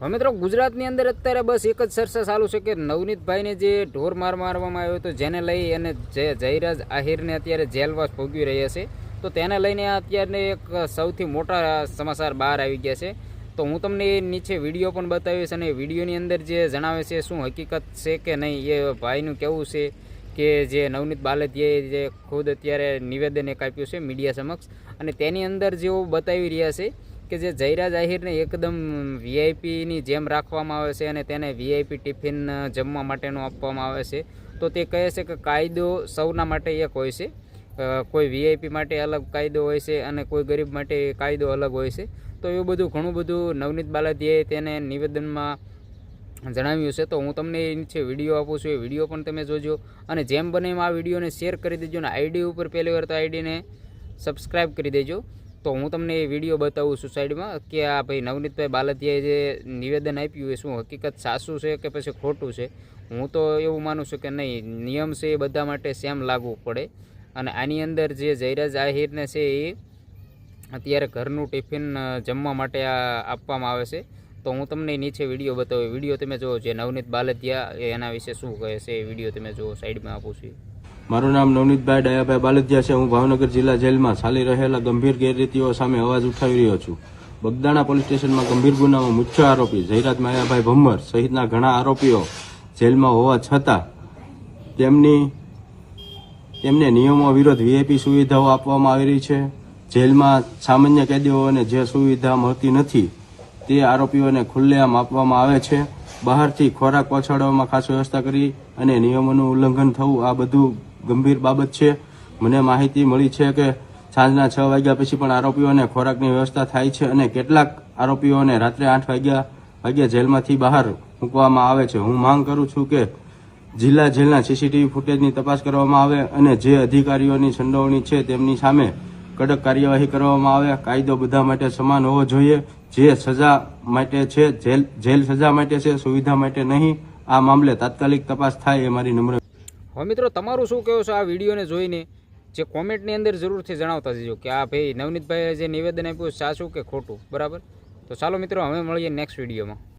હવે મિત્રો ગુજરાતની અંદર અત્યારે બસ એક જ ચર્ચા ચાલુ છે કે નવનીતભાઈને જે ઢોર મારવામાં આવ્યો હતો, જેને લઈ અને જયરાજ આહિરને અત્યારે જેલવાસ ભોગવી રહ્યા છે, તો તેને લઈને અત્યારે એક સૌથી મોટા સમાચાર બહાર આવી ગયા છે. તો હું તમને નીચે વિડીયો પણ બતાવીશ અને વિડીયોની અંદર જે જણાવે છે શું હકીકત છે કે નહીં એ ભાઈનું કહેવું છે કે જે નવનીત બાલદિયાએ જે ખુદ અત્યારે નિવેદન એક આપ્યું છે મીડિયા સમક્ષ, અને તેની અંદર જેઓ બતાવી રહ્યા છે કે જે જયરાજ આહિરને એકદમ વીઆઈપીની જેમ રાખવામાં આવે છે અને તેને વીઆઈપી ટિફિન જમવા માટેનું આપવામાં આવે છે. તો તે કહે છે કે કાયદો સૌના માટે એક હોય છે, કોઈ વીઆઈપી માટે અલગ કાયદો હોય છે અને કોઈ ગરીબ માટે કાયદો અલગ હોય છે. તો એવું બધું ઘણું બધું નવનીત બાલદિયાએ તેને નિવેદનમાં જણાવ્યું છે. તો હું તમને નીચે વિડીયો આપું છું, એ વિડીયો પણ તમે જોજો અને જેમ બને એમ આ વિડીયોને શેર કરી દેજો અને આઈડી ઉપર પહેલી વાર તો આઈડીને સબસ્ક્રાઈબ કરી દેજો. તો હું તમને એ વિડીયો બતાવું છું સાઈડમાં કે આ ભાઈ નવનીતભાઈ બાલદિયાએ જે નિવેદન આપ્યું એ શું હકીકત સાચું છે કે પછી ખોટું છે. હું તો એવું માનું છું કે નહીં, નિયમ છે એ બધા માટે સેમ લાગવું પડે. અને આની અંદર જે જયરાજ આહિરને છે એ અત્યારે ઘરનું ટિફિન જમવા માટે આપવામાં આવે છે. તો હું તમને નીચે વિડીયો બતાવું, વિડીયો તમે જુઓ, જે નવનીત બાલદિયા એના વિશે શું કહે છે એ વિડીયો તમે જુઓ, સાઈડમાં આપું છું. મારું નામ નવનીતભાઈ ડાયાભાઈ બાલદિયા છે. હું ભાવનગર જિલ્લા જેલમાં ચાલી રહેલા ગંભીર ગેરરીતિઓ સામે અવાજ ઉઠાવી રહ્યો છું. બગદાણા પોલીસ સ્ટેશનમાં ગંભીર ગુનામાં મુખ્ય આરોપી જયરાજ માયાભાઈ ભમ્મર સહિતના ઘણા આરોપીઓ જેલમાં હોવા છતાં તેમને નિયમો વિરુદ્ધ વીઆઈપી સુવિધાઓ આપવામાં આવી રહી છે. જેલમાં સામાન્ય કેદીઓને જે સુવિધા મળતી નથી તે આરોપીઓને ખુલ્લેઆમ આપવામાં આવે છે. બહારથી ખોરાક પહોંચાડવામાં ખાસ વ્યવસ્થા કરી અને નિયમોનું ઉલ્લંઘન થવું, આ બધું ગંભીર બાબત છે. મને માહિતી મળી છે કે સાંજના 6 વાગ્યા પછી પણ આરોપીઓને ખોરાકની વ્યવસ્થા થાય છે અને કેટલાક આરોપીઓને રાત્રે 8 વાગ્યા જેલમાંથી બહાર મૂકવામાં આવે છે. હું માંગ કરું છું કે જેલના સીસીટીવી ફૂટેજની તપાસ કરવામાં આવે અને જે અધિકારીઓની સંડોવણી છે તેમની સામે કડક કાર્યવાહી કરવામાં આવે. કાયદો બધા માટે સમાન હોવો જોઈએ. જે સજા માટે છે, જેલ સજા માટે છે, સુવિધા માટે નહીં. આ મામલે તાત્કાલિક તપાસ થાય એ મારી નમ્ર. હવે મિત્રો તમારું શું કહેવું છે આ વિડીયોને જોઈને, જે કોમેન્ટની અંદર જરૂરથી જણાવતા જજો કે આ ભાઈ નવનીતભાઈએ જે નિવેદન આપ્યું સાચું કે ખોટું, બરાબર. તો ચાલો મિત્રો, હવે મળીએ નેક્સ્ટ વિડીયોમાં.